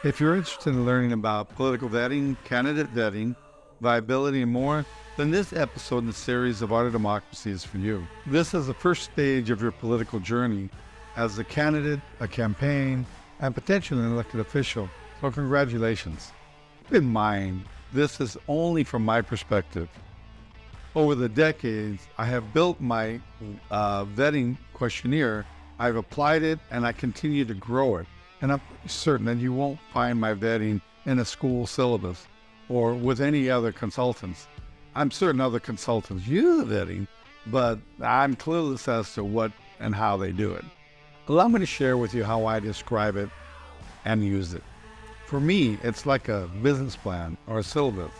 If you're interested in learning about political vetting, candidate vetting, viability, and more, then this episode in the series of Art of Democracy is for you. This is the first stage of your political journey as a candidate, a campaign, and potentially an elected official. So congratulations. Keep in mind, this is only from my perspective. Over the decades, I have built my vetting questionnaire. I've applied it and I continue to grow it. And I'm certain that you won't find my vetting in a school syllabus or with any other consultants. I'm certain other consultants use the vetting, but I'm clueless as to what and how they do it. Allow me to share with you how I describe it and use it. For me, it's like a business plan or a syllabus,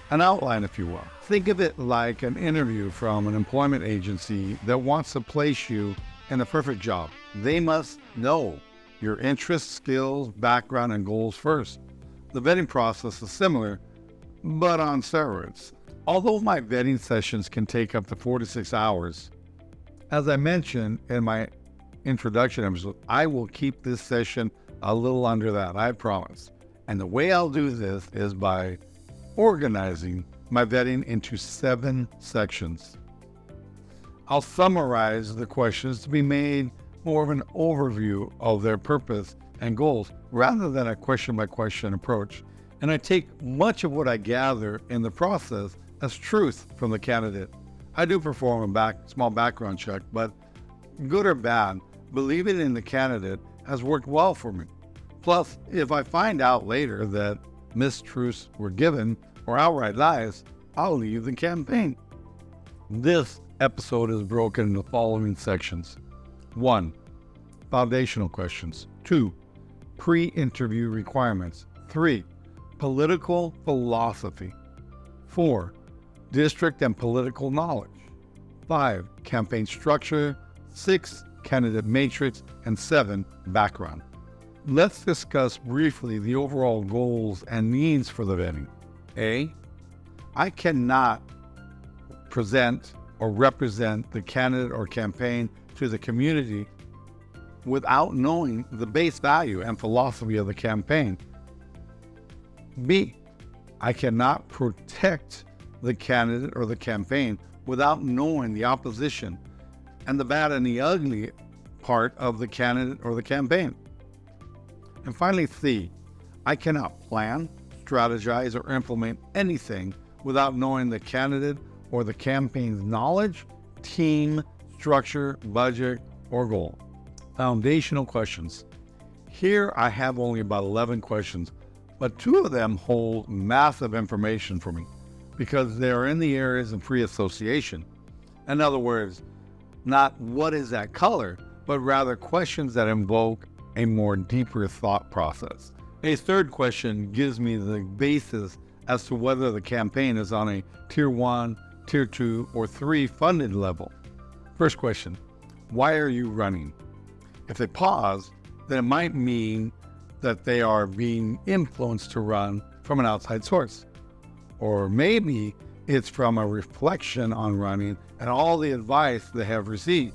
an outline, if you will. Think of it like an interview from an employment agency that wants to place you in a perfect job. They must know your interests, skills, background, and goals first. The vetting process is similar, but on steroids. Although my vetting sessions can take up to 4 to 6 hours, as I mentioned in my introduction episode, I will keep this session a little under that, I promise. And the way I'll do this is by organizing my vetting into 7 sections. I'll summarize the questions to be made more of an overview of their purpose and goals rather than a question-by-question approach. And I take much of what I gather in the process as truth from the candidate. I do perform a small background check, but good or bad, believing in the candidate has worked well for me. Plus, if I find out later that mistruths were given or outright lies, I'll leave the campaign. This episode is broken into the following sections. 1. Foundational questions. 2. Pre-interview requirements. 3. Political philosophy. 4. District and political knowledge. 5. Campaign structure. 6. Candidate matrix. And 7. Background. Let's discuss briefly the overall goals and needs for the vetting. A. I cannot present or represent the candidate or campaign to the community without knowing the base value and philosophy of the campaign. B. I cannot protect the candidate or the campaign without knowing the opposition and the bad and the ugly part of the candidate or the campaign. And finally, C. I cannot plan, strategize, or implement anything without knowing the candidate or the campaign's knowledge, team, structure, budget, or goal. Foundational questions. Here I have only about 11 questions, but 2 of them hold massive information for me because they are in the areas of free association. In other words, not what is that color, but rather questions that invoke a more deeper thought process. A third question gives me the basis as to whether the campaign is on a Tier 1, Tier 2, or 3 funded level. First question, why are you running? If they pause, then it might mean that they are being influenced to run from an outside source. Or maybe it's from a reflection on running and all the advice they have received.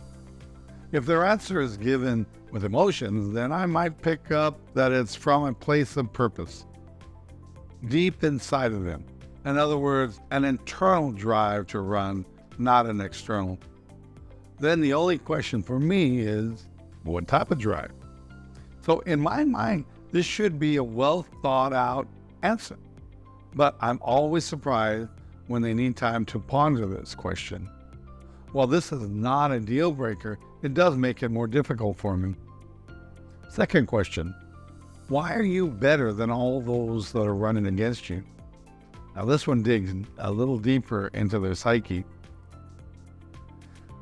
If their answer is given with emotions, then I might pick up that it's from a place of purpose, deep inside of them. In other words, an internal drive to run, not an external. Then the only question for me is, what type of drive? So in my mind, this should be a well thought out answer. But I'm always surprised when they need time to ponder this question. While this is not a deal breaker, it does make it more difficult for me. Second question, why are you better than all those that are running against you? Now this one digs a little deeper into their psyche.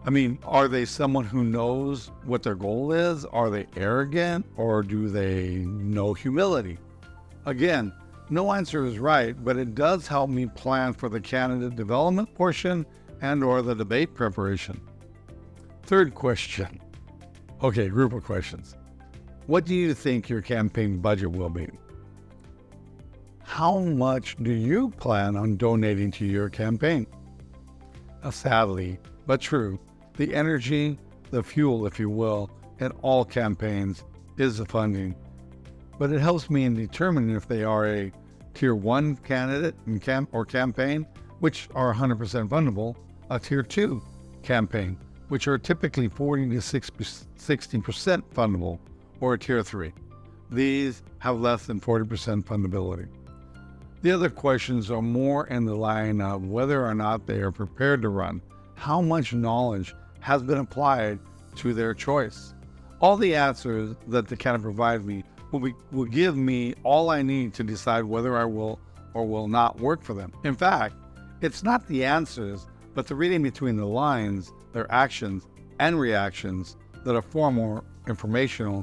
I mean, are they someone who knows what their goal is? Are they arrogant, or do they know humility? Again, no answer is right, but it does help me plan for the candidate development portion and or the debate preparation. Third question. Okay, group of questions. What do you think your campaign budget will be? How much do you plan on donating to your campaign? Now, sadly, but true, the energy, the fuel, if you will, in all campaigns is the funding. but it helps me in determining if they are a Tier 1 candidate or campaign, which are 100% fundable, a Tier 2 campaign, which are typically 40 to 60% fundable, or a Tier 3. These have less than 40% fundability. The other questions are more in the line of whether or not they are prepared to run, how much knowledge has been applied to their choice. All the answers that the candidate provides me will give me all I need to decide whether I will or will not work for them. In fact, it's not the answers, but the reading between the lines, their actions and reactions that are far more informational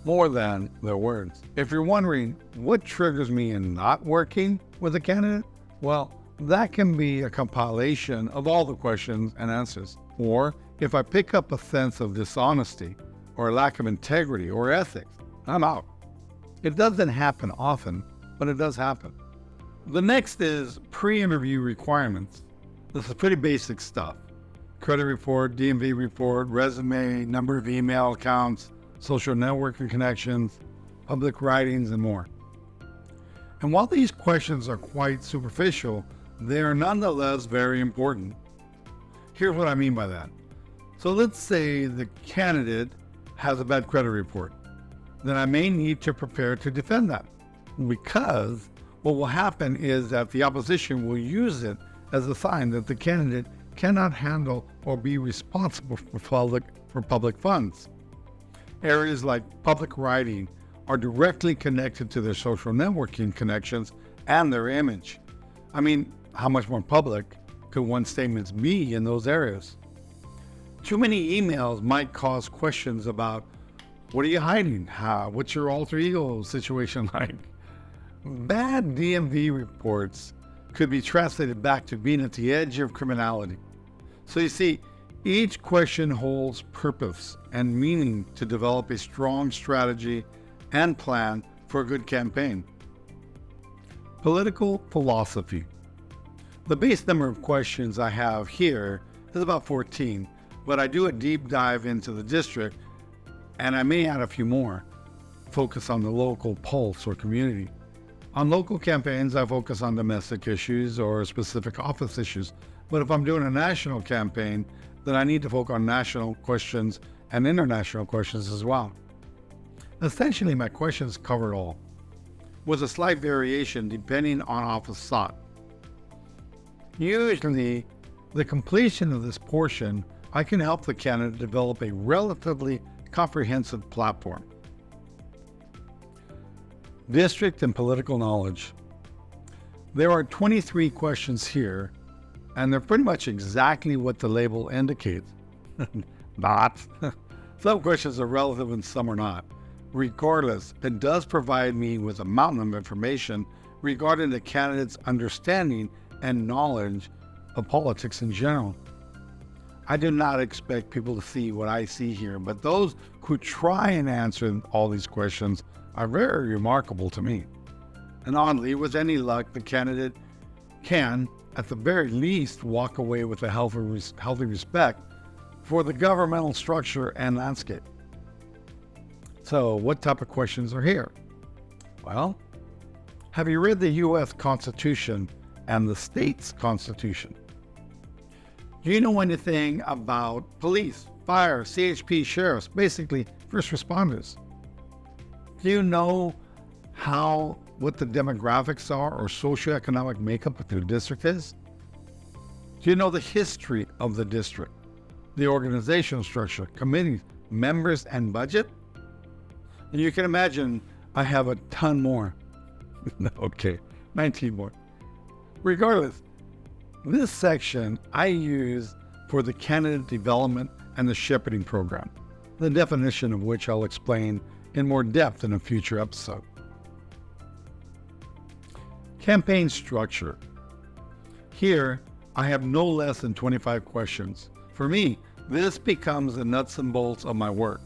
more than their words. If you're wondering what triggers me in not working with a candidate, well, that can be a compilation of all the questions and answers. Or if I pick up a sense of dishonesty or a lack of integrity or ethics, I'm out. It doesn't happen often, but it does happen. The next is pre-interview requirements. This is pretty basic stuff. Credit report, DMV report, resume, number of email accounts, social networking connections, public writings, and more. And while these questions are quite superficial, they are nonetheless very important. Here's what I mean by that. So let's say the candidate has a bad credit report. Then I may need to prepare to defend that, because what will happen is that the opposition will use it as a sign that the candidate cannot handle or be responsible for public funds. Areas like public writing are directly connected to their social networking connections and their image. I mean, how much more public could one's statements be in those areas? Too many emails might cause questions about, what are you hiding? What's your alter ego situation like? Bad DMV reports could be translated back to being at the edge of criminality. So you see, each question holds purpose and meaning to develop a strong strategy and plan for a good campaign. Political philosophy. The base number of questions I have here is about 14, but I do a deep dive into the district, and I may add a few more. Focus on the local pulse or community. On local campaigns, I focus on domestic issues or specific office issues. But if I'm doing a national campaign, then I need to focus on national questions and international questions as well. Essentially, my questions cover it all, with a slight variation depending on office sought. Usually, the completion of this portion, I can help the candidate develop a relatively comprehensive platform. District and political knowledge. There are 23 questions here, and they're pretty much exactly what the label indicates. Not. Some questions are relevant and some are not. Regardless, it does provide me with a mountain of information regarding the candidate's understanding and knowledge of politics in general. I do not expect people to see what I see here, but those who try and answer all these questions are very remarkable to me. And oddly, with any luck, the candidate can, at the very least, walk away with a healthy respect for the governmental structure and landscape. So, what type of questions are here? Well, have you read the U.S. Constitution and the state's Constitution? Do you know anything about police, fire, CHP, sheriffs, basically first responders? Do you know what the demographics are or socioeconomic makeup of your district is? Do you know the history of the district, the organizational structure, committees, members, and budget? And you can imagine I have a ton more. Okay, 19 more. Regardless, this section I use for the candidate development and the shepherding program, the definition of which I'll explain in more depth in a future episode. Campaign structure. Here, I have no less than 25 questions. For me, this becomes the nuts and bolts of my work.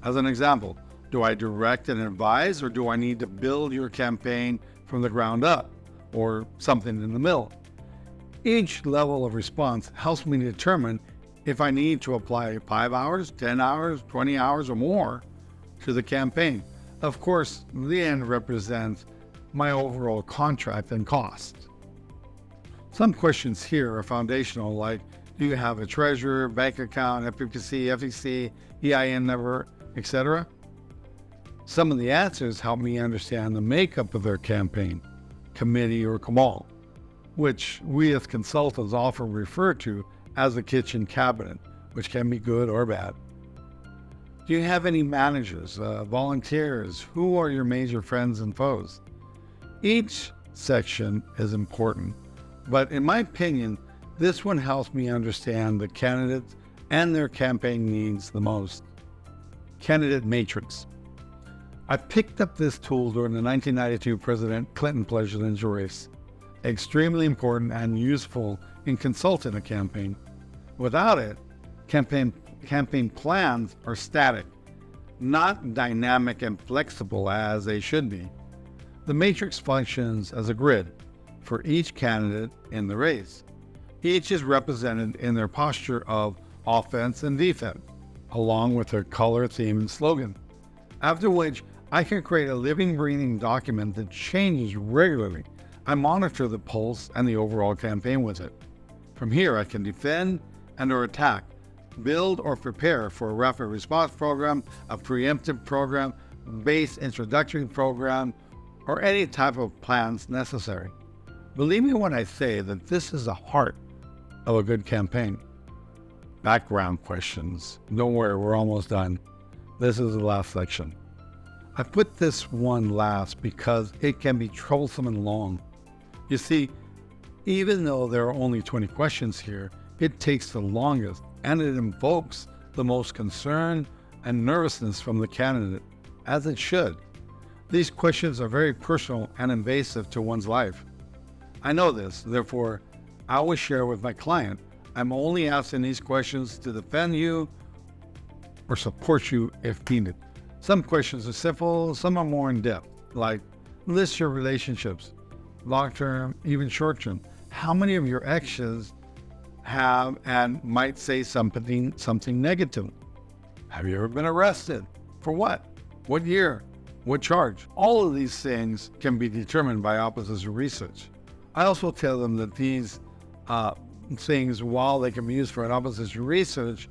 As an example, do I direct and advise, or do I need to build your campaign from the ground up, or something in the middle? Each level of response helps me determine if I need to apply 5 hours, 10 hours, 20 hours, or more to the campaign. Of course, the end represents my overall contract and cost. Some questions here are foundational, like, do you have a treasurer, bank account, FPC, FEC, EIN number, etc.? Some of the answers help me understand the makeup of their campaign, committee, or cabal, which we as consultants often refer to as the kitchen cabinet, which can be good or bad. Do you have any managers, volunteers? Who are your major friends and foes? Each section is important, but in my opinion, this one helps me understand the candidates and their campaign needs the most. Candidate Matrix. I picked up this tool during the 1992 President Clinton presidential race. Extremely important and useful in consulting a campaign. Without it, campaign plans are static, not dynamic and flexible as they should be. The matrix functions as a grid for each candidate in the race. Each is represented in their posture of offense and defense, along with their color, theme, and slogan. After which, I can create a living, breathing document that changes regularly. I monitor the pulse and the overall campaign with it. From here, I can defend and or attack, build or prepare for a rapid response program, a preemptive program, base introductory program, or any type of plans necessary. Believe me when I say that this is the heart of a good campaign. Background questions. Don't worry, we're almost done. This is the last section. I put this one last because it can be troublesome and long. You see, even though there are only 20 questions here, it takes the longest and it invokes the most concern and nervousness from the candidate, as it should. These questions are very personal and invasive to one's life. I know this, therefore, I always share with my client, I'm only asking these questions to defend you or support you if needed. Some questions are simple, some are more in-depth, like list your relationships, long-term, even short-term. How many of your exes have and might say something negative? Have you ever been arrested? For what? What year? What charge? All of these things can be determined by opposition research. I also tell them that these things, while they can be used for an opposition research,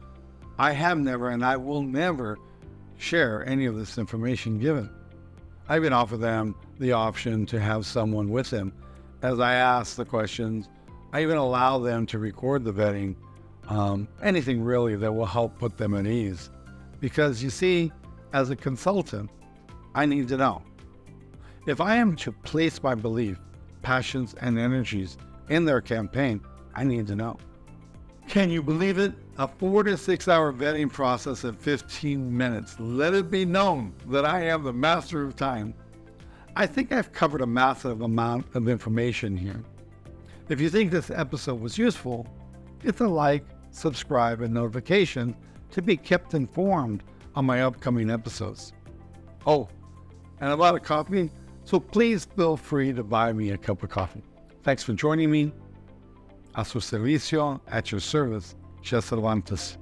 I have never and I will never share any of this information given. I even offer them the option to have someone with them as I ask the questions. I even allow them to record the vetting, anything really that will help put them at ease. Because you see, as a consultant, I need to know. If I am to place my belief, passions, and energies in their campaign, I need to know. Can you believe it? A 4 to 6 hour vetting process in 15 minutes. Let it be known that I am the master of time. I think I've covered a massive amount of information here. If you think this episode was useful, hit the like, subscribe, and notification to be kept informed on my upcoming episodes. Oh, and about a coffee, so please feel free to buy me a cup of coffee. Thanks for joining me. A su servicio, at your service, Chef Cervantes.